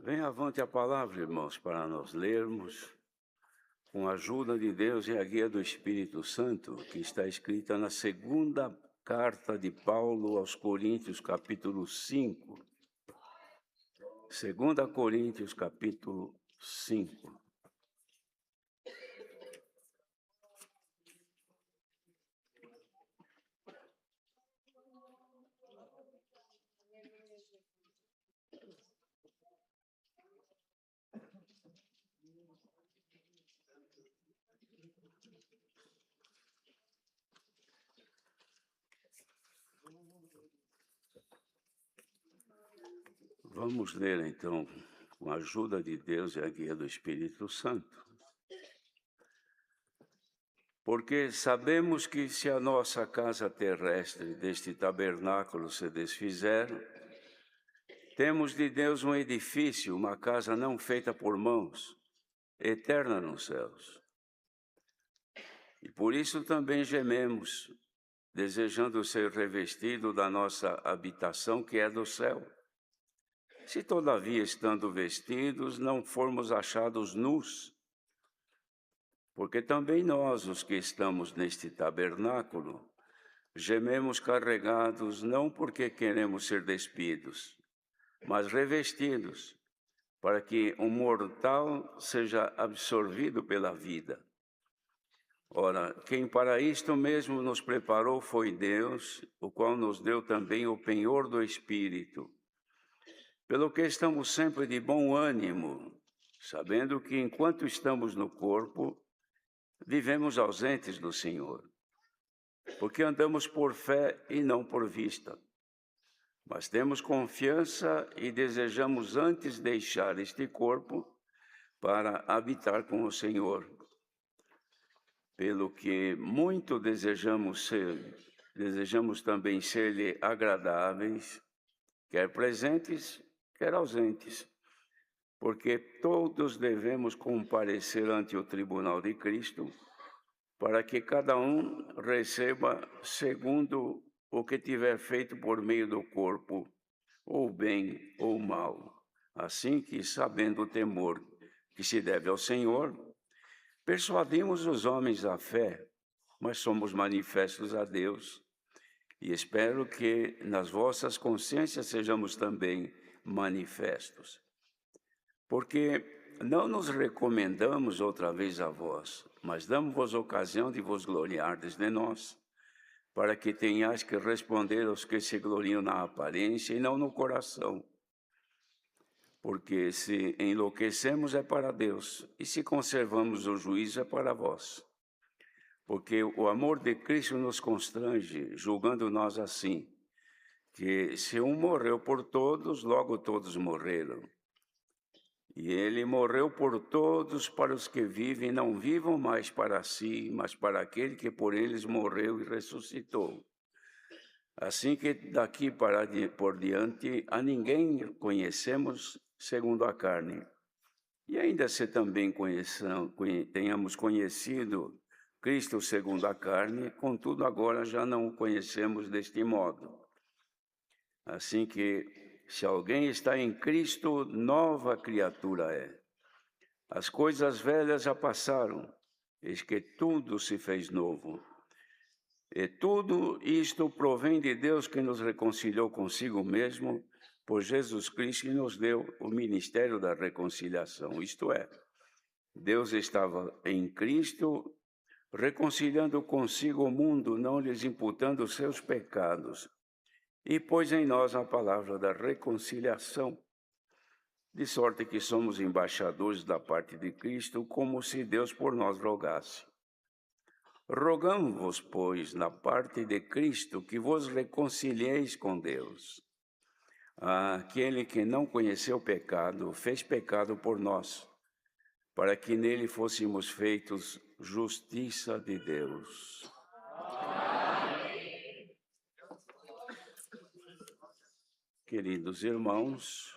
Vem avante a palavra, irmãos, para nós lermos, com a ajuda de Deus e a guia do Espírito Santo, que está escrita na segunda carta de Paulo aos Coríntios, capítulo 5. 2 Coríntios, capítulo 5. Vamos ler, então, com a ajuda de Deus e a guia do Espírito Santo. Porque sabemos que se a nossa casa terrestre deste tabernáculo se desfizer, temos de Deus um edifício, uma casa não feita por mãos, eterna nos céus. E por isso também gememos, desejando ser revestido da nossa habitação que é do céu. Se todavia, estando vestidos, não formos achados nus, porque também nós, os que estamos neste tabernáculo, gememos carregados, não porque queremos ser despidos, mas revestidos, para que o mortal seja absorvido pela vida. Ora, quem para isto mesmo nos preparou foi Deus, o qual nos deu também o penhor do Espírito, pelo que estamos sempre de bom ânimo, sabendo que enquanto estamos no corpo, vivemos ausentes do Senhor, porque andamos por fé e não por vista. Mas temos confiança e desejamos antes deixar este corpo para habitar com o Senhor. Pelo que muito desejamos também ser-lhe agradáveis, quer presentes, quer ausentes, porque todos devemos comparecer ante o tribunal de Cristo, para que cada um receba segundo o que tiver feito por meio do corpo, ou bem ou mal. Assim que, sabendo o temor que se deve ao Senhor, persuadimos os homens à fé, mas somos manifestos a Deus. E espero que nas vossas consciências sejamos também manifestos. Porque não nos recomendamos outra vez a vós, mas damos-vos ocasião de vos gloriardes de nós, para que tenhais que responder aos que se gloriam na aparência e não no coração. Porque se enlouquecemos é para Deus, e se conservamos o juízo é para vós. Porque o amor de Cristo nos constrange, julgando nós assim, que se um morreu por todos, logo todos morreram. E ele morreu por todos, para os que vivem, não vivam mais para si, mas para aquele que por eles morreu e ressuscitou. Assim que daqui por diante a ninguém conhecemos segundo a carne. E ainda se também tenhamos conhecido Cristo segundo a carne, contudo agora já não o conhecemos deste modo. Assim que, se alguém está em Cristo, nova criatura é. As coisas velhas já passaram, eis que tudo se fez novo. E tudo isto provém de Deus, que nos reconciliou consigo mesmo, por Jesus Cristo, e nos deu o ministério da reconciliação. Isto é, Deus estava em Cristo, reconciliando consigo o mundo, não lhes imputando os seus pecados, e pôs em nós a palavra da reconciliação, de sorte que somos embaixadores da parte de Cristo, como se Deus por nós rogasse. Rogamos-vos, pois, na parte de Cristo, que vos reconcilieis com Deus. Aquele que não conheceu pecado, fez pecado por nós, para que nele fôssemos feitos justiça de Deus. Queridos irmãos,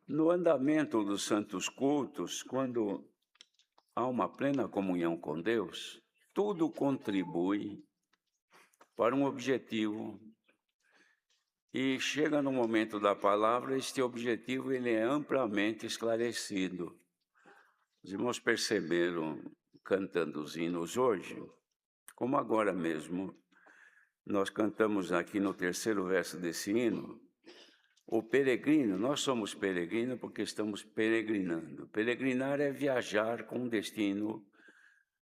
no andamento dos santos cultos, quando há uma plena comunhão com Deus, tudo contribui para um objetivo. E chega no momento da palavra, este objetivo ele é amplamente esclarecido. Os irmãos perceberam, cantando os hinos hoje, como agora mesmo, nós cantamos aqui no terceiro verso desse hino, o peregrino, nós somos peregrinos porque estamos peregrinando. Peregrinar é viajar com um destino,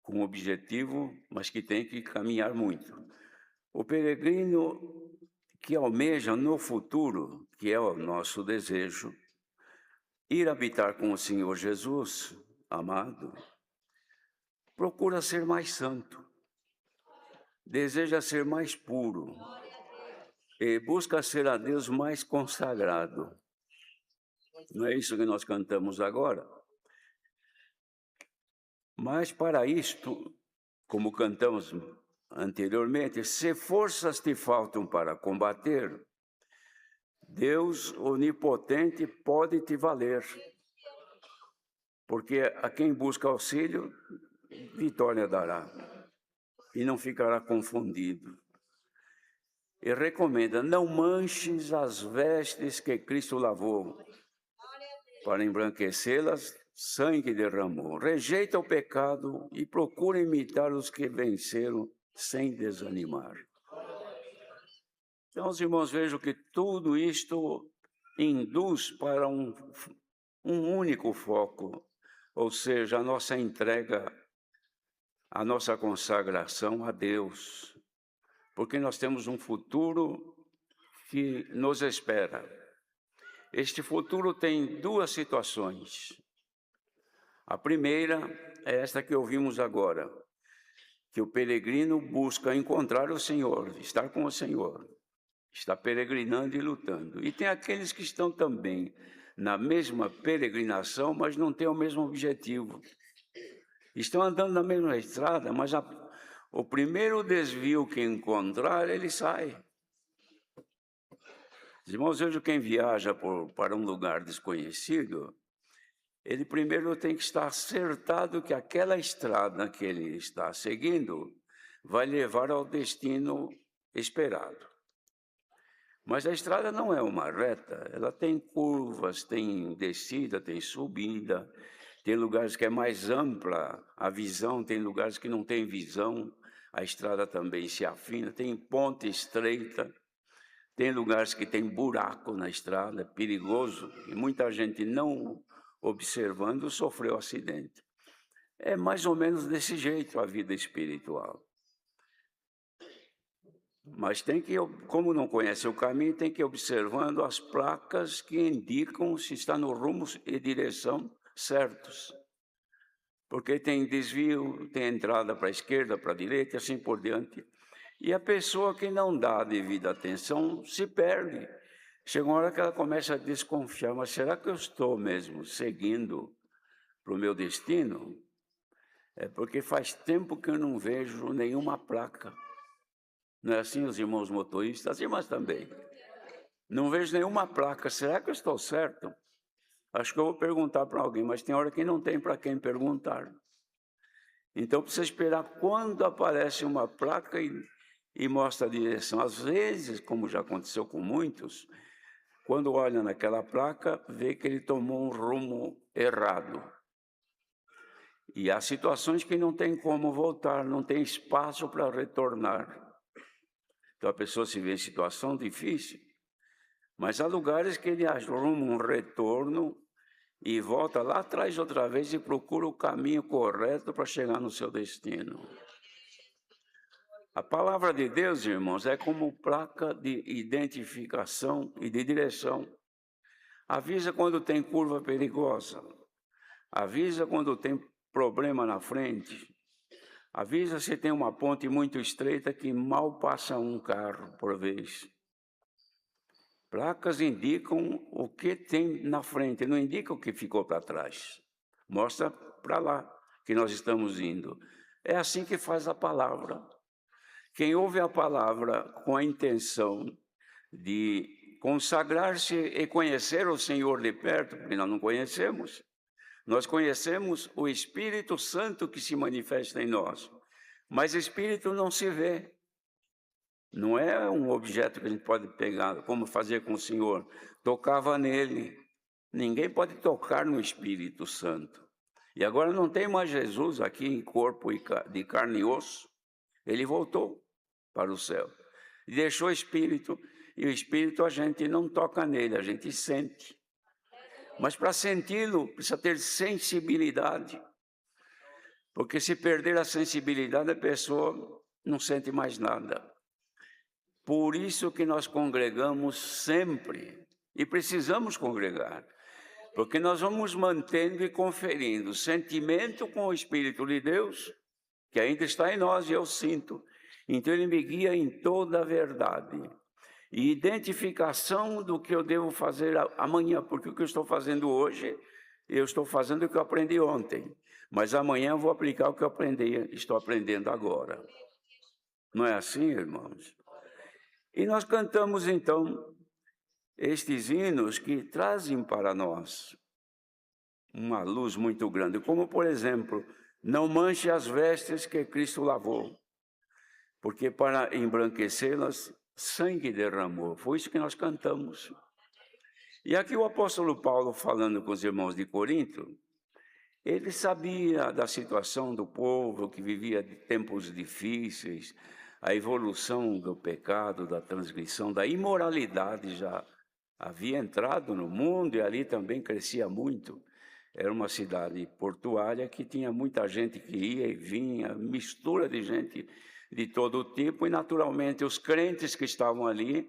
com um objetivo, mas que tem que caminhar muito. O peregrino que almeja no futuro, que é o nosso desejo, ir habitar com o Senhor Jesus, amado, procura ser mais santo, deseja ser mais puro, e busca ser a Deus mais consagrado. Não é isso que nós cantamos agora? Mas para isto, como cantamos anteriormente, se forças te faltam para combater, Deus onipotente pode te valer. Porque a quem busca auxílio, vitória dará, e não ficará confundido. E recomenda, não manches as vestes que Cristo lavou, para embranquecê-las, sangue derramou. Rejeita o pecado e procura imitar os que venceram sem desanimar. Então, os irmãos, vejam que tudo isto induz para um único foco, ou seja, a nossa entrega, a nossa consagração a Deus, porque nós temos um futuro que nos espera. Este futuro tem duas situações. A primeira é esta que ouvimos agora, que o peregrino busca encontrar o Senhor, estar com o Senhor, está peregrinando e lutando. E tem aqueles que estão também na mesma peregrinação, mas não têm o mesmo objetivo. Estão andando na mesma estrada, mas o primeiro desvio que encontrar, ele sai. Irmãos, vejo quem viaja para um lugar desconhecido, ele primeiro tem que estar acertado que aquela estrada que ele está seguindo vai levar ao destino esperado. Mas a estrada não é uma reta, ela tem curvas, tem descida, tem subida, tem lugares que é mais ampla a visão, tem lugares que não tem visão, a estrada também se afina, tem ponte estreita, tem lugares que tem buraco na estrada, é perigoso, e muita gente não observando sofreu acidente. É mais ou menos desse jeito a vida espiritual. Mas tem que, como não conhece o caminho, tem que ir observando as placas que indicam se está no rumo e direção certos. Porque tem desvio, tem entrada para a esquerda, para a direita, e assim por diante. E a pessoa que não dá a devida atenção se perde. Chega uma hora que ela começa a desconfiar, mas será que eu estou mesmo seguindo para o meu destino? É porque faz tempo que eu não vejo nenhuma placa. Não é assim os irmãos motoristas, as irmãs também. Não vejo nenhuma placa, será que eu estou certo? Acho que eu vou perguntar para alguém, mas tem hora que não tem para quem perguntar. Então precisa esperar quando aparece uma placa e mostra a direção. Às vezes, como já aconteceu com muitos, quando olha naquela placa, vê que ele tomou um rumo errado. E há situações que não tem como voltar, não tem espaço para retornar. Então a pessoa se vê em situação difícil. Mas há lugares que ele arruma um retorno e volta lá atrás outra vez e procura o caminho correto para chegar no seu destino. A palavra de Deus, irmãos, é como placa de identificação e de direção. Avisa quando tem curva perigosa. Avisa quando tem problema na frente. Avisa se tem uma ponte muito estreita que mal passa um carro por vez. Placas indicam o que tem na frente, não indicam o que ficou para trás. Mostra para lá que nós estamos indo. É assim que faz a palavra. Quem ouve a palavra com a intenção de consagrar-se e conhecer o Senhor de perto, porque nós não conhecemos, nós conhecemos o Espírito Santo que se manifesta em nós, mas Espírito não se vê. Não é um objeto que a gente pode pegar, como fazer com o Senhor. Tocava nele. Ninguém pode tocar no Espírito Santo. E agora não tem mais Jesus aqui em corpo de carne e osso. Ele voltou para o céu. E deixou o Espírito. E o Espírito a gente não toca nele, a gente sente. Mas para senti-lo, precisa ter sensibilidade. Porque se perder a sensibilidade, a pessoa não sente mais nada. Por isso que nós congregamos sempre, e precisamos congregar, porque nós vamos mantendo e conferindo sentimento com o Espírito de Deus, que ainda está em nós e eu sinto. Então ele me guia em toda a verdade. E identificação do que eu devo fazer amanhã, porque o que eu estou fazendo hoje, eu estou fazendo o que eu aprendi ontem, mas amanhã eu vou aplicar o que eu estou aprendendo agora. Não é assim, irmãos? E nós cantamos, então, estes hinos que trazem para nós uma luz muito grande, como, por exemplo, não manche as vestes que Cristo lavou, porque para embranquecê-las, sangue derramou. Foi isso que nós cantamos. E aqui o apóstolo Paulo, falando com os irmãos de Corinto, ele sabia da situação do povo que vivia de tempos difíceis, a evolução do pecado, da transgressão, da imoralidade já havia entrado no mundo e ali também crescia muito. Era uma cidade portuária que tinha muita gente que ia e vinha, mistura de gente de todo tipo, e naturalmente os crentes que estavam ali,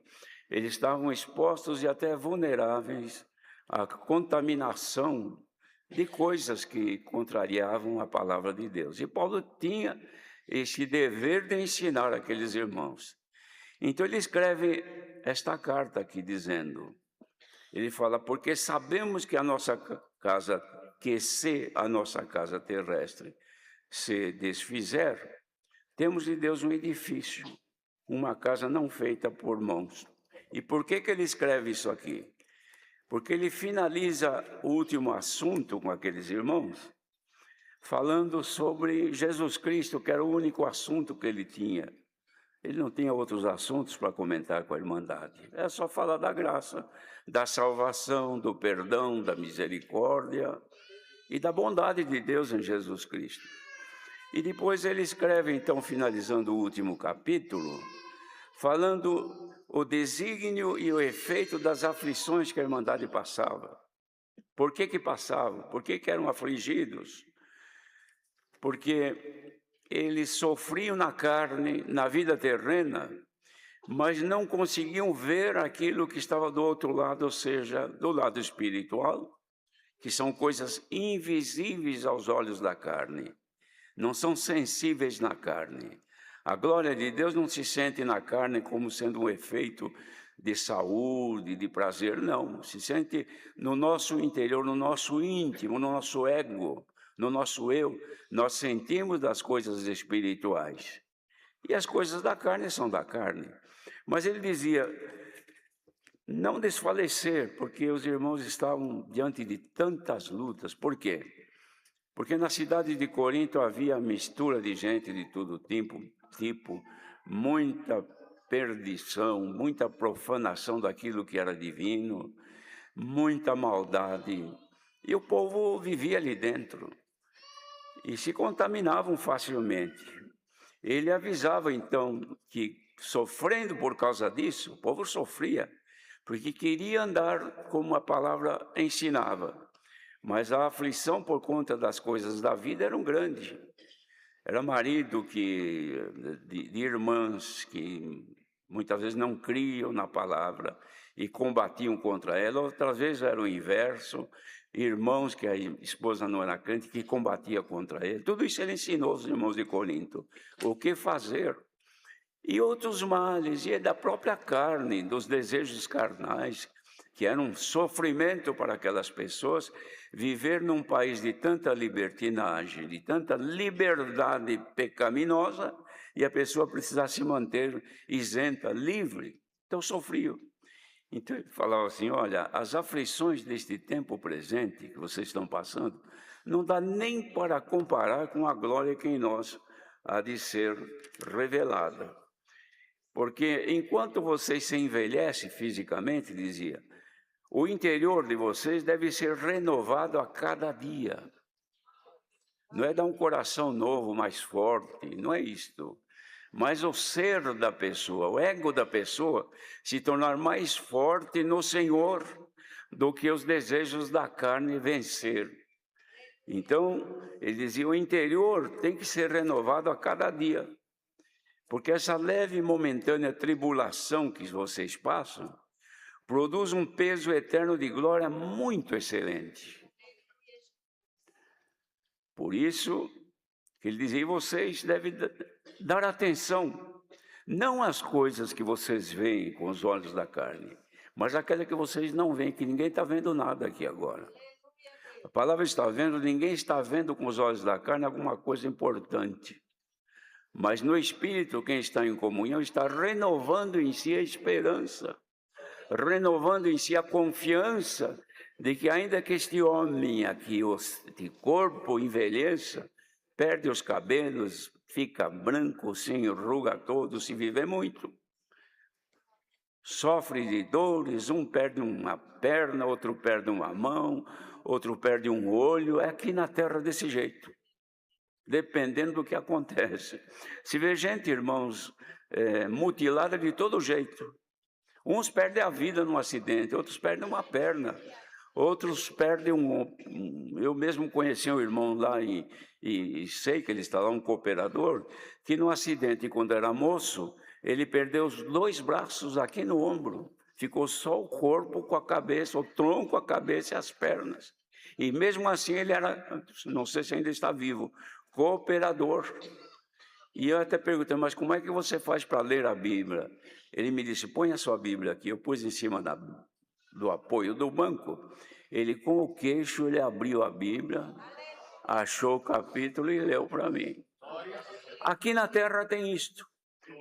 eles estavam expostos e até vulneráveis à contaminação de coisas que contrariavam a palavra de Deus. E Paulo tinha esse dever de ensinar aqueles irmãos. Então ele escreve esta carta aqui dizendo, ele fala, porque sabemos que a nossa casa, se a nossa casa terrestre se desfizer, temos de Deus um edifício, uma casa não feita por mãos. E por que ele escreve isso aqui? Porque ele finaliza o último assunto com aqueles irmãos, falando sobre Jesus Cristo, que era o único assunto que ele tinha. Ele não tinha outros assuntos para comentar com a Irmandade. É só falar da graça, da salvação, do perdão, da misericórdia e da bondade de Deus em Jesus Cristo. E depois ele escreve, então, finalizando o último capítulo, falando o desígnio e o efeito das aflições que a Irmandade passava. Por que passavam? Por que eram afligidos? Porque eles sofriam na carne, na vida terrena, mas não conseguiam ver aquilo que estava do outro lado, ou seja, do lado espiritual, que são coisas invisíveis aos olhos da carne, não são sensíveis na carne. A glória de Deus não se sente na carne como sendo um efeito de saúde, de prazer, não. Se sente no nosso interior, no nosso íntimo, no nosso ego, no nosso eu. Nós sentimos das coisas espirituais. E as coisas da carne são da carne. Mas ele dizia, não desfalecer, porque os irmãos estavam diante de tantas lutas. Por quê? Porque na cidade de Corinto havia mistura de gente de todo tipo, muita perdição, muita profanação daquilo que era divino, muita maldade. E o povo vivia ali dentro e se contaminavam facilmente. Ele avisava então que, sofrendo por causa disso, o povo sofria, porque queria andar como a palavra ensinava. Mas a aflição por conta das coisas da vida era grande. Era marido de irmãs que Muitas vezes não criam na palavra e combatiam contra ela, outras vezes era o inverso, irmãos que a esposa não era crente, que combatia contra ele. Tudo isso ele ensinou aos irmãos de Corinto, o que fazer. E outros males, e é da própria carne, dos desejos carnais, que era um sofrimento para aquelas pessoas, viver num país de tanta libertinagem, de tanta liberdade pecaminosa, e a pessoa precisar se manter isenta, livre. Então sofriam. Então ele falava assim, olha, as aflições deste tempo presente que vocês estão passando, não dá nem para comparar com a glória que em nós há de ser revelada. Porque enquanto vocês se envelhecem fisicamente, dizia, o interior de vocês deve ser renovado a cada dia. Não é dar um coração novo, mais forte, não é isto. Mas o ser da pessoa, o ego da pessoa, se tornar mais forte no Senhor do que os desejos da carne vencer. Então, ele dizia, o interior tem que ser renovado a cada dia. Porque essa leve e momentânea tribulação que vocês passam, produz um peso eterno de glória muito excelente. Por isso, que ele dizia, vocês devem dar atenção, não às coisas que vocês veem com os olhos da carne, mas àquela que vocês não veem, que ninguém está vendo nada aqui agora. A palavra está vendo, ninguém está vendo com os olhos da carne alguma coisa importante. Mas no Espírito, quem está em comunhão, está renovando em si a esperança, renovando em si a confiança de que ainda que este homem aqui, este corpo envelheça, perde os cabelos, fica branco, sem ruga todo, se viver muito. Sofre de dores, um perde uma perna, outro perde uma mão, outro perde um olho, é aqui na terra desse jeito. Dependendo do que acontece. Se vê gente, irmãos, mutilada de todo jeito. Uns perdem a vida num acidente, outros perdem uma perna, outros perdem eu mesmo conheci um irmão lá e sei que ele está lá, um cooperador, que num acidente, quando era moço, ele perdeu os 2 braços aqui no ombro. Ficou só o corpo com a cabeça, o tronco, a cabeça e as pernas. E mesmo assim ele era, não sei se ainda está vivo, cooperador. E eu até perguntei, mas como é que você faz para ler a Bíblia? Ele me disse, põe a sua Bíblia aqui. Eu pus em cima do apoio do banco. Ele, com o queixo, ele abriu a Bíblia, achou o capítulo e leu para mim. Aqui na terra tem isto,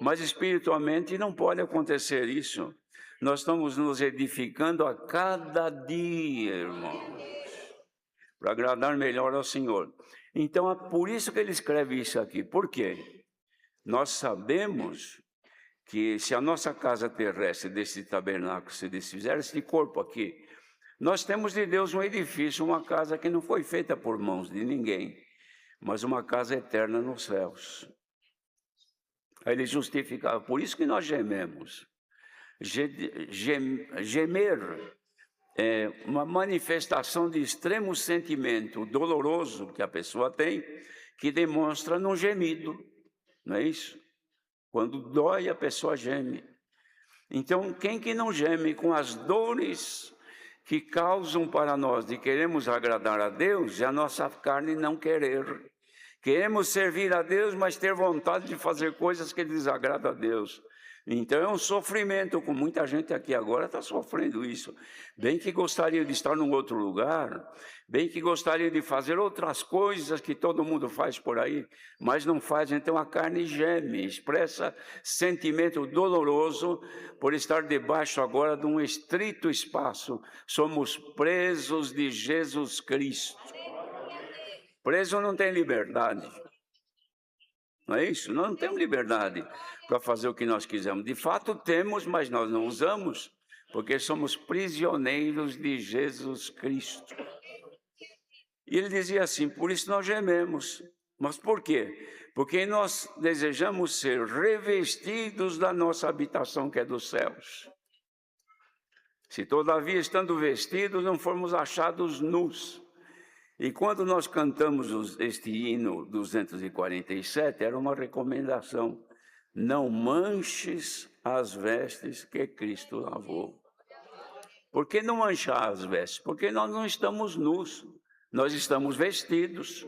mas espiritualmente não pode acontecer isso. Nós estamos nos edificando a cada dia, irmãos, para agradar melhor ao Senhor. Então, é por isso que ele escreve isso aqui. Por quê? Nós sabemos que se a nossa casa terrestre desse tabernáculo se desfizer, esse corpo aqui, nós temos de Deus um edifício, uma casa que não foi feita por mãos de ninguém, mas uma casa eterna nos céus. Aí ele justificava, por isso que nós gememos. Gemer é uma manifestação de extremo sentimento doloroso que a pessoa tem, que demonstra no gemido, não é isso? Quando dói, a pessoa geme. Então, quem que não geme com as dores que causam para nós de queremos agradar a Deus e a nossa carne não querer? Queremos servir a Deus, mas ter vontade de fazer coisas que desagradam a Deus. Então é um sofrimento, com muita gente aqui agora está sofrendo isso. Bem que gostaria de estar num outro lugar, bem que gostaria de fazer outras coisas que todo mundo faz por aí, mas não faz, então a carne geme, expressa sentimento doloroso por estar debaixo agora de um estrito espaço. Somos presos de Jesus Cristo. Preso não tem liberdade. Não é isso? Nós não temos liberdade para fazer o que nós quisermos. De fato temos, mas nós não usamos, porque somos prisioneiros de Jesus Cristo. E ele dizia assim, por isso nós gememos. Mas por quê? Porque nós desejamos ser revestidos da nossa habitação que é dos céus. Se todavia, estando vestidos, não formos achados nus. E quando nós cantamos este hino 247, era uma recomendação. não manches as vestes que Cristo lavou. Por que não manchar as vestes? Porque nós não estamos nus, nós estamos vestidos.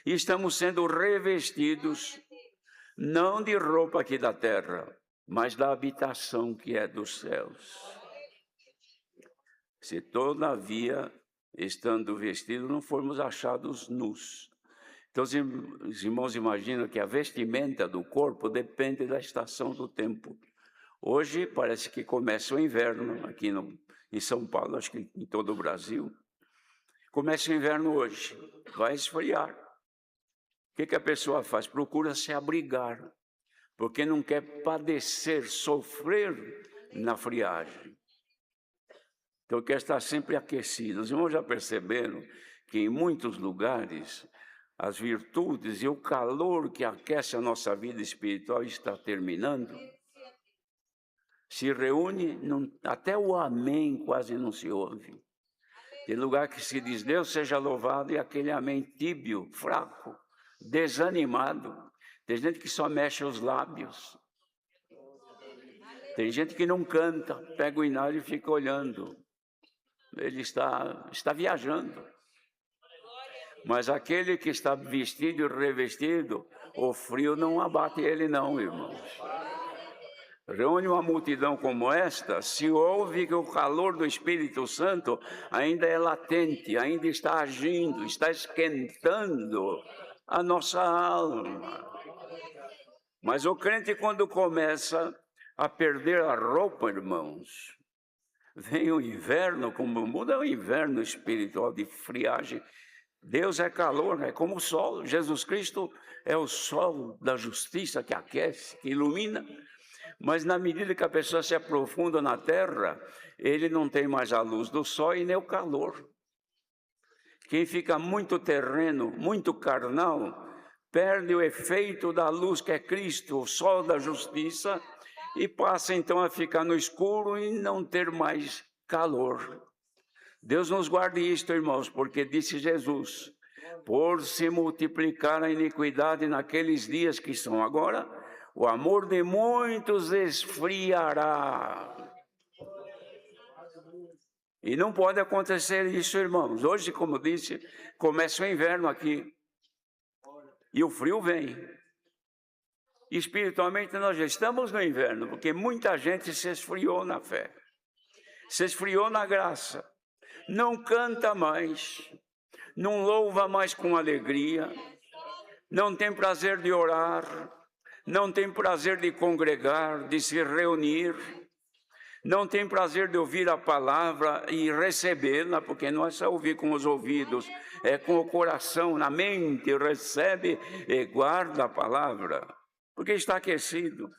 E estamos sendo revestidos, não de roupa aqui da terra, mas da habitação que é dos céus. Se todavia, estando vestidos, não formos achados nus. Então, os irmãos imaginam que a vestimenta do corpo depende da estação do tempo. Hoje parece que começa o inverno aqui em São Paulo, acho que em todo o Brasil. Começa o inverno hoje, vai esfriar. O que a pessoa faz? Procura se abrigar, porque não quer padecer, sofrer na friagem. Então quer estar sempre aquecido. Os irmãos já perceberam que em muitos lugares as virtudes e o calor que aquece a nossa vida espiritual está terminando? Se reúne, até o amém quase não se ouve. Tem lugar que se diz Deus seja louvado e aquele amém tíbio, fraco, desanimado. Tem gente que só mexe os lábios. Tem gente que não canta, pega o inário e fica olhando. Ele está viajando. Mas aquele que está vestido e revestido, o frio não abate ele não, irmãos. Reúne uma multidão como esta, se ouve que o calor do Espírito Santo ainda é latente, ainda está agindo, está esquentando a nossa alma. Mas o crente, quando começa a perder a roupa, irmãos, vem o inverno, como muda o inverno espiritual de friagem. Deus é calor, é como o sol. Jesus Cristo é o sol da justiça que aquece, que ilumina. Mas na medida que a pessoa se aprofunda na terra, ele não tem mais a luz do sol e nem o calor. Quem fica muito terreno, muito carnal, perde o efeito da luz que é Cristo, o sol da justiça, e passa então a ficar no escuro e não ter mais calor. Deus nos guarde isto, irmãos, porque disse Jesus, por se multiplicar a iniquidade naqueles dias que são agora, o amor de muitos esfriará. E não pode acontecer isso, irmãos. Hoje, como disse, começa o inverno aqui. E o frio vem. Espiritualmente nós já estamos no inverno, porque muita gente se esfriou na fé. Se esfriou na graça. Não canta mais. Não louva mais com alegria. Não tem prazer de orar. Não tem prazer de congregar, de se reunir. Não tem prazer de ouvir a palavra e recebê-la, porque não é só ouvir com os ouvidos, é com o coração, na mente, recebe e guarda a palavra, porque está aquecido.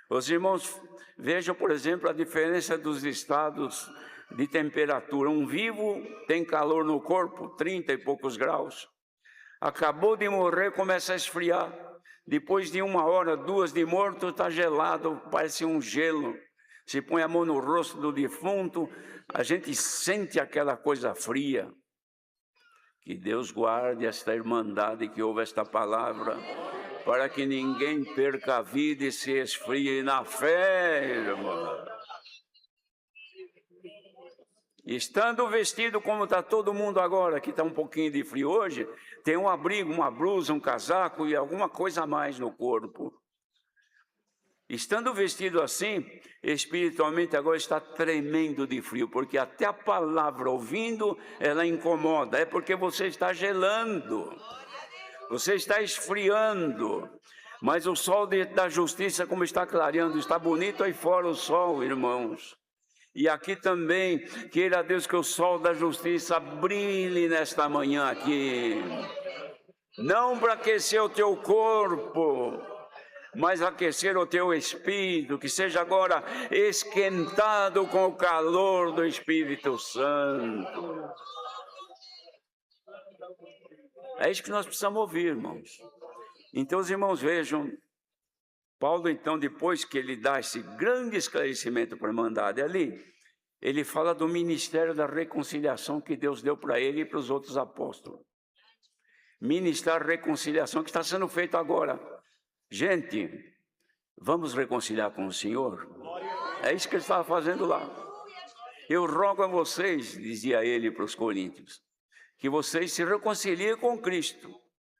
Os irmãos, vejam, por exemplo, a diferença dos estados de temperatura. Um vivo tem calor no corpo, 30 e poucos graus. Acabou de morrer, começa a esfriar. Depois de 1 hora, 2 de morto, está gelado, parece um gelo. Se põe a mão no rosto do defunto, a gente sente aquela coisa fria. Que Deus guarde esta irmandade que ouve esta palavra, para que ninguém perca a vida e se esfrie na fé, irmão. Estando vestido como está todo mundo agora, que está um pouquinho de frio hoje, tem um abrigo, uma blusa, um casaco e alguma coisa a mais no corpo. Estando vestido assim, espiritualmente agora está tremendo de frio, porque até a palavra ouvindo, ela incomoda, é porque você está gelando, você está esfriando, mas o sol da justiça, como está clareando, está bonito aí fora o sol, irmãos. E aqui também, queira Deus que o sol da justiça brilhe nesta manhã aqui, não para aquecer o teu corpo, mas aquecer o teu espírito, que seja agora esquentado com o calor do Espírito Santo. É isso que nós precisamos ouvir, irmãos. Então os irmãos vejam, Paulo então, depois que ele dá esse grande esclarecimento para a Irmandade ali, ele fala do ministério da reconciliação que Deus deu para ele e para os outros apóstolos. Ministrar reconciliação que está sendo feito agora. Gente, Vamos reconciliar com o Senhor? É isso que ele estava fazendo lá. Eu rogo a vocês, dizia ele para os coríntios, que vocês se reconciliem com Cristo.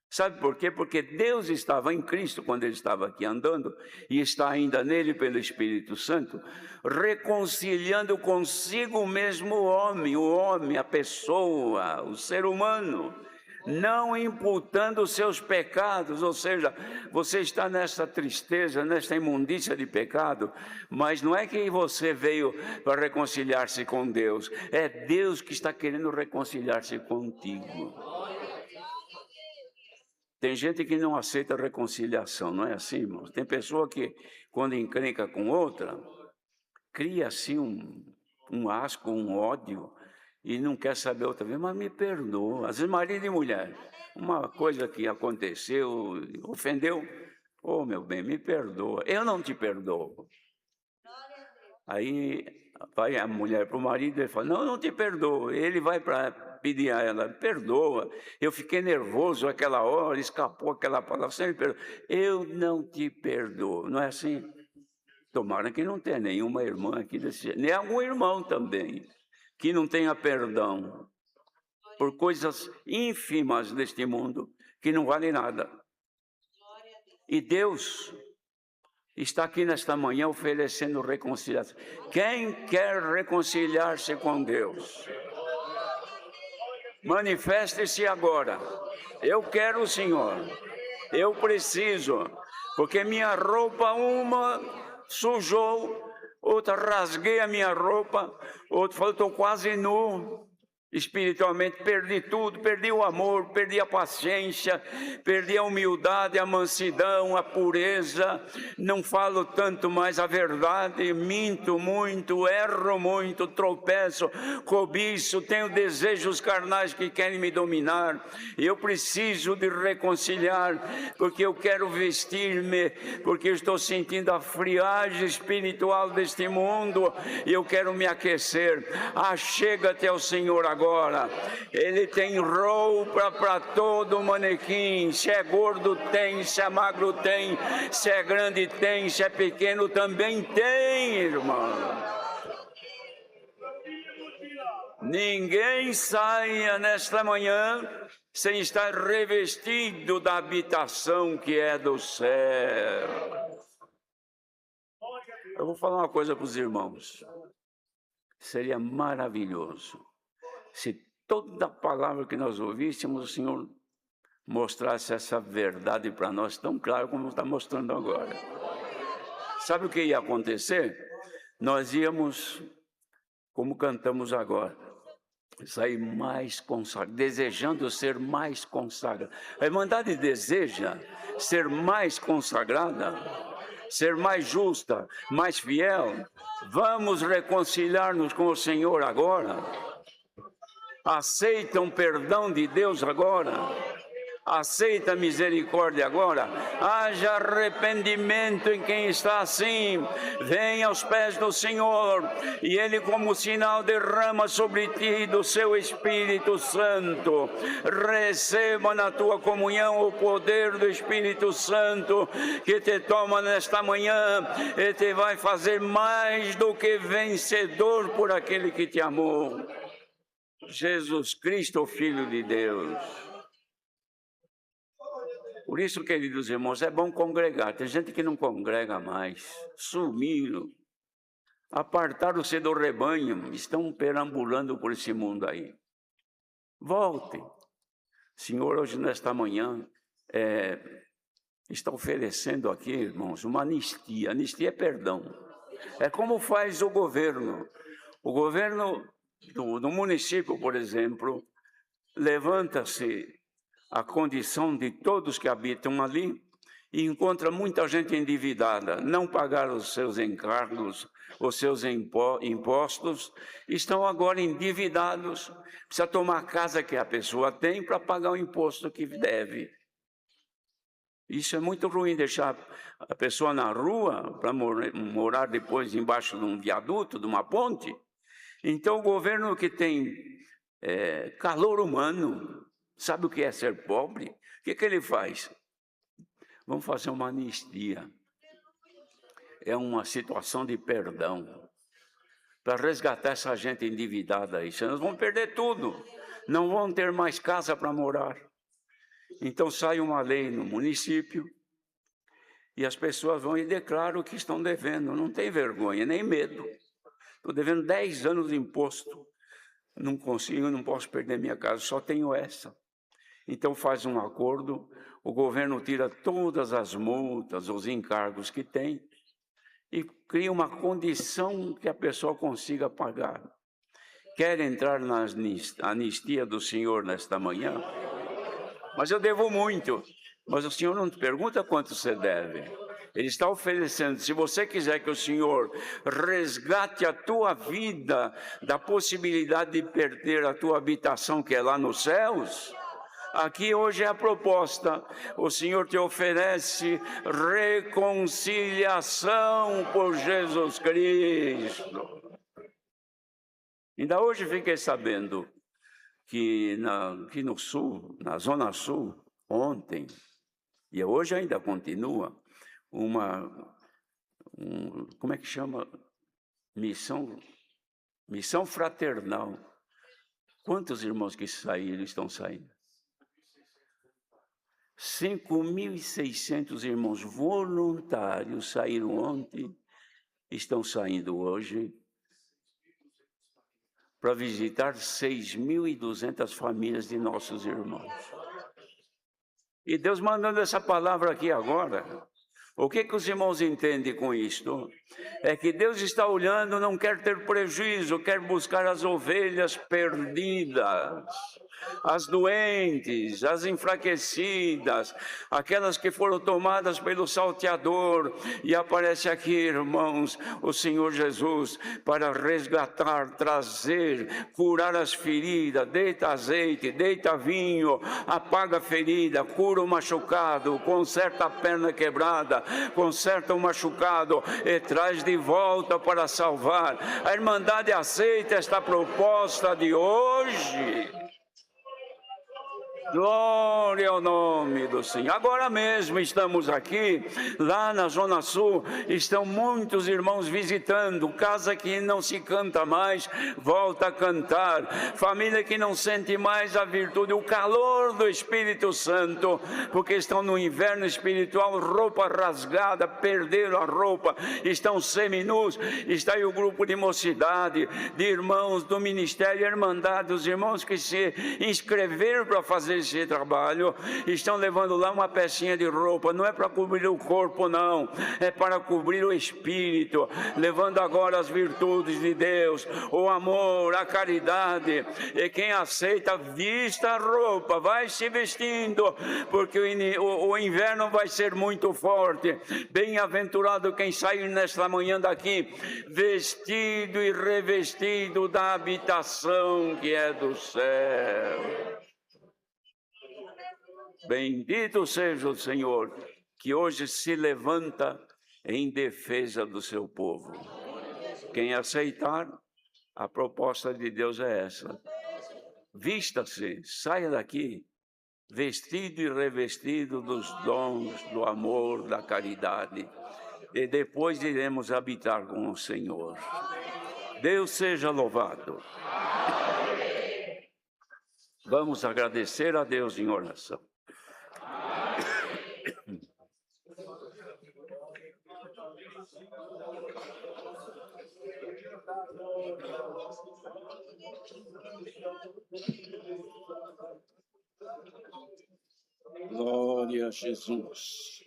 Sabe por quê? Porque Deus estava em Cristo quando ele estava aqui andando e está ainda nele pelo Espírito Santo, reconciliando consigo mesmo o homem, a pessoa, o ser humano, não imputando os seus pecados. Ou seja, você está nessa tristeza, nessa imundícia de pecado, mas não é que você veio para reconciliar-se com Deus, é Deus que está querendo reconciliar-se contigo. Tem gente que não aceita reconciliação, não é assim, irmãos? Tem pessoa que, quando encrenca com outra, cria assim um asco, um ódio, e não quer saber outra vez, mas me perdoa. Às vezes marido e mulher, uma coisa que aconteceu, ofendeu, oh meu bem, me perdoa, eu não te perdoo. Aí vai a mulher para o marido e fala, não te perdoo. Ele vai para pedir a ela, perdoa, eu fiquei nervoso aquela hora, escapou aquela palavra, você me perdoa. Eu não te perdoo, não é assim? Tomara que não tenha nenhuma irmã aqui desse jeito, nem algum irmão também, que não tenha perdão por coisas ínfimas deste mundo, que não valem nada. E Deus está aqui nesta manhã oferecendo reconciliação. Quem quer reconciliar-se com Deus? Manifeste-se agora. Eu quero o Senhor. Eu preciso, porque minha roupa uma sujou, outra rasguei a minha roupa, outra falou, estou quase nu. Espiritualmente perdi tudo, perdi o amor, perdi a paciência, perdi a humildade, a mansidão, a pureza, não falo tanto mais a verdade, minto muito, erro muito, tropeço, cobiço, tenho desejos carnais que querem me dominar. Eu preciso de reconciliar, porque eu quero vestir-me, porque eu estou sentindo a friagem espiritual deste mundo e eu quero me aquecer. Achega-te ao Senhor agora. Ele tem roupa para todo manequim, se é gordo tem, se é magro tem, se é grande tem, se é pequeno também tem, irmão. Ninguém saia nesta manhã sem estar revestido da habitação que é do céu. Eu vou falar uma coisa para os irmãos. Seria maravilhoso se toda palavra que nós ouvíssemos, o Senhor mostrasse essa verdade para nós tão claro como está mostrando agora. Sabe o que ia acontecer? Nós íamos, como cantamos agora, sair mais consagrado, desejando ser mais consagrado. A Irmandade deseja ser mais consagrada, ser mais justa, mais fiel. Vamos reconciliar-nos com o Senhor agora. Aceita um perdão de Deus agora. Aceita a misericórdia agora. Haja arrependimento em quem está assim. Venha aos pés do Senhor e Ele, como sinal, derrama sobre ti do seu Espírito Santo. Receba na tua comunhão o poder do Espírito Santo que te toma nesta manhã e te vai fazer mais do que vencedor por aquele que te amou. Jesus Cristo, Filho de Deus. Por isso, queridos irmãos, é bom congregar. Tem gente que não congrega mais, sumiram, apartaram-se do rebanho, estão perambulando por esse mundo aí. Volte. Senhor, hoje nesta manhã, está oferecendo aqui, irmãos, uma anistia. Anistia é perdão. É como faz o governo. O governo do município, por exemplo, levanta-se a condição de todos que habitam ali e encontra muita gente endividada, não pagaram os seus encargos, os seus impostos, estão agora endividados, precisa tomar a casa que a pessoa tem para pagar o imposto que deve. Isso é muito ruim, deixar a pessoa na rua para morar depois embaixo de um viaduto, de uma ponte. Então o governo que tem calor humano, sabe o que é ser pobre? O que ele faz? Vamos fazer uma anistia. é uma situação de perdão, para resgatar essa gente endividada aí. Senão eles vão perder tudo, não vão ter mais casa para morar. Então sai uma lei no município e as pessoas vão e declaram que estão devendo. Não tem vergonha, nem medo. Estou devendo 10 anos de imposto. Não consigo, não posso perder minha casa, só tenho essa. Então faz um acordo, o governo tira todas as multas, os encargos que tem e cria uma condição que a pessoa consiga pagar. Quer entrar na anistia do Senhor nesta manhã? Mas eu devo muito. Mas o Senhor não te pergunta quanto você deve. Ele está oferecendo, se você quiser que o Senhor resgate a tua vida da possibilidade de perder a tua habitação que é lá nos céus, aqui hoje é a proposta. O Senhor te oferece reconciliação por Jesus Cristo. Ainda hoje fiquei sabendo que aqui no sul, na Zona Sul, ontem, e hoje ainda continua, como é que chama? Missão fraternal. Quantos irmãos que saíram estão saindo? 5.600 irmãos voluntários saíram ontem, estão saindo hoje, para visitar 6.200 famílias de nossos irmãos. E Deus mandando essa palavra aqui agora. O que os irmãos entendem com isto? É que Deus está olhando, não quer ter prejuízo, quer buscar as ovelhas perdidas, as doentes, as enfraquecidas, aquelas que foram tomadas pelo salteador. E aparece aqui, irmãos, o Senhor Jesus para resgatar, trazer, curar as feridas, deita azeite, deita vinho, apaga a ferida, cura o machucado, conserta a perna quebrada, conserta o machucado e traz de volta para salvar. A Irmandade aceita esta proposta de hoje. Glória ao nome do Senhor. Agora mesmo estamos aqui, lá na Zona Sul, estão muitos irmãos visitando, casa que não se canta mais, volta a cantar, família que não sente mais a virtude, o calor do Espírito Santo, porque estão no inverno espiritual, roupa rasgada, perderam a roupa, estão seminus. Está aí o grupo de mocidade, de irmãos do Ministério Irmandade, os irmãos que se inscreveram para fazer esse trabalho, estão levando lá uma pecinha de roupa, não é para cobrir o corpo não, é para cobrir o espírito, levando agora as virtudes de Deus, o amor, a caridade. E quem aceita, vista a roupa, vai se vestindo, porque o inverno vai ser muito forte. Bem-aventurado quem sair nesta manhã daqui, vestido e revestido da habitação que é do céu. Bendito seja o Senhor, que hoje se levanta em defesa do seu povo. Quem aceitar, a proposta de Deus é essa. Vista-se, saia daqui, vestido e revestido dos dons, do amor, da caridade. E depois iremos habitar com o Senhor. Deus seja louvado. Vamos agradecer a Deus em oração. Glória a Jesus.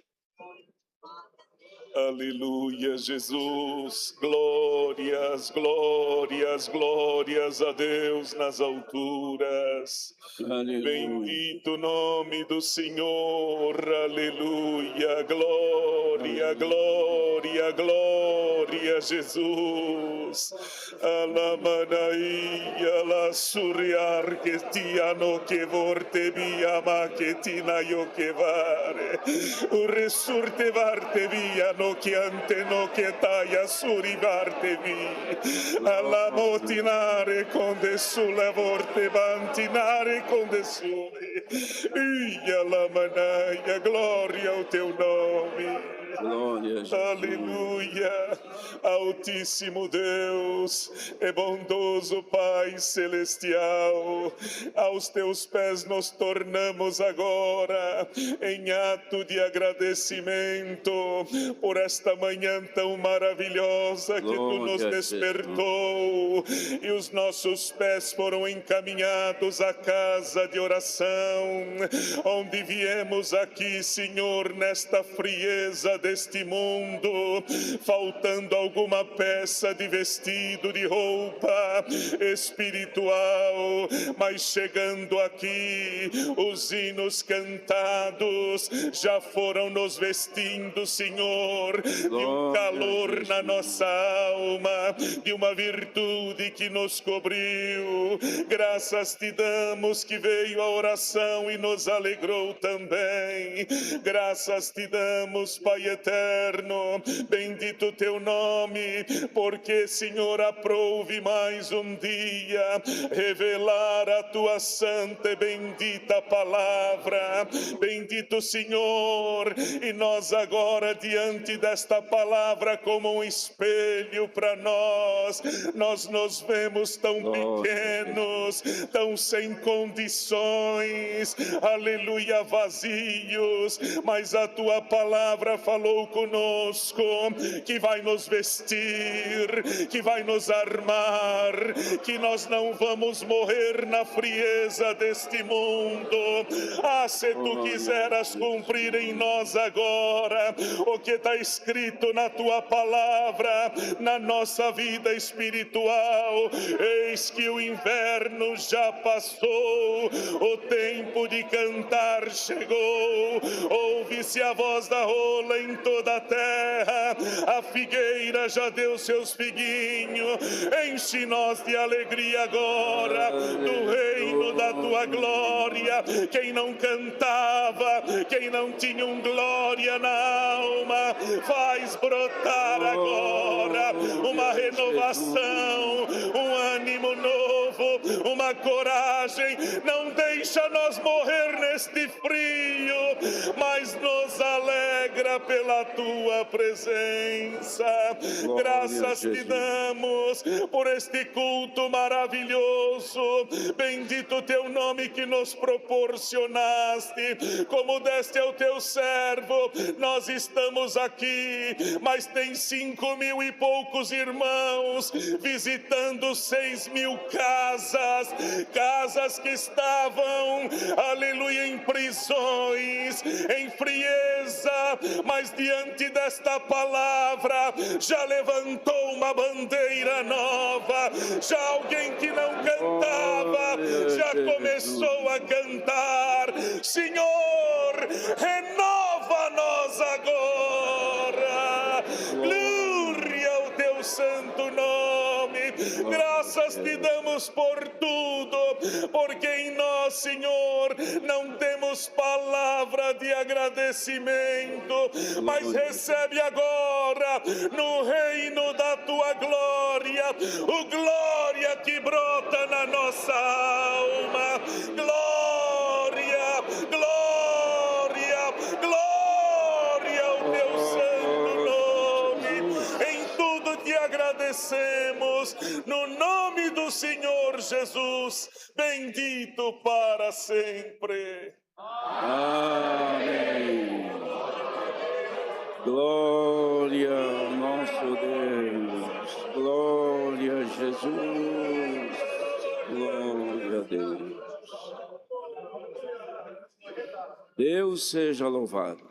Aleluia, Jesus. Glórias, glórias, glórias a Deus nas alturas. Aleluia. Bendito o nome do Senhor. Aleluia. Glória, glória, glória, Jesus. Alamanaia la suriar que tiano que vorte via ma que tina yo que vare. O resurte varte via no che ante no che taia surivarte vi alla motinare con de sulle vorte vantinare con de sole ia la manaia gloria ao teu nome Glória a Jesus. Aleluia. Altíssimo Deus e bondoso Pai Celestial, aos teus pés nos tornamos agora em ato de agradecimento por esta manhã tão maravilhosa que tu nos despertou, e os nossos pés foram encaminhados à casa de oração, onde viemos aqui, Senhor, nesta frieza deste mundo, faltando alguma peça de vestido, de roupa espiritual, mas chegando aqui, os hinos cantados já foram nos vestindo, Senhor, de um calor na nossa alma, de uma virtude que nos cobriu. Graças te damos que veio a oração e nos alegrou também. Graças te damos, Pai eterno, bendito teu nome, porque, Senhor, aprouve mais um dia revelar a tua santa e bendita palavra. Bendito, Senhor, e nós agora diante desta palavra como um espelho para nós nos vemos tão pequenos, tão sem condições, aleluia, vazios, mas a tua palavra falou conosco que vai nos vestir, que vai nos armar, que nós não vamos morrer na frieza deste mundo. Ah, se tu quiseras cumprir em nós agora o que está escrito na tua palavra, na nossa vida espiritual, eis que o inverno já passou, o tempo de cantar chegou, ouve-se a voz da rola em toda a terra, a figueira já deu seus figuinhos, enche nós de alegria agora, do reino da tua glória. Quem não cantava, quem não tinha glória na alma, faz brotar agora uma renovação, um ânimo novo, uma coragem. Não deixa nós morrer neste frio, mas nos alegra pela tua presença. Graças te damos por este culto maravilhoso. Bendito teu nome que nos proporcionaste, como deste ao teu servo. Nós estamos aqui, mas tem 5.000 e poucos irmãos visitando 6.000 casas que estavam, aleluia, em prisões, em frieza, mas diante desta palavra já levantou uma bandeira nova, já alguém que não cantava já começou a cantar. Senhor, renova-nos agora, glória ao teu santo nome. Graças te damos por tudo, porque em nós, Senhor, não temos palavra de agradecimento, mas recebe agora no reino da tua glória, o glória que brota na nossa alma. Glória, glória, glória ao teu santo nome. Em tudo te agradecemos, no nome do Senhor Jesus, bendito para sempre. Amém. Glória ao nosso Deus. Glória a Jesus. Glória a Deus. Deus seja louvado.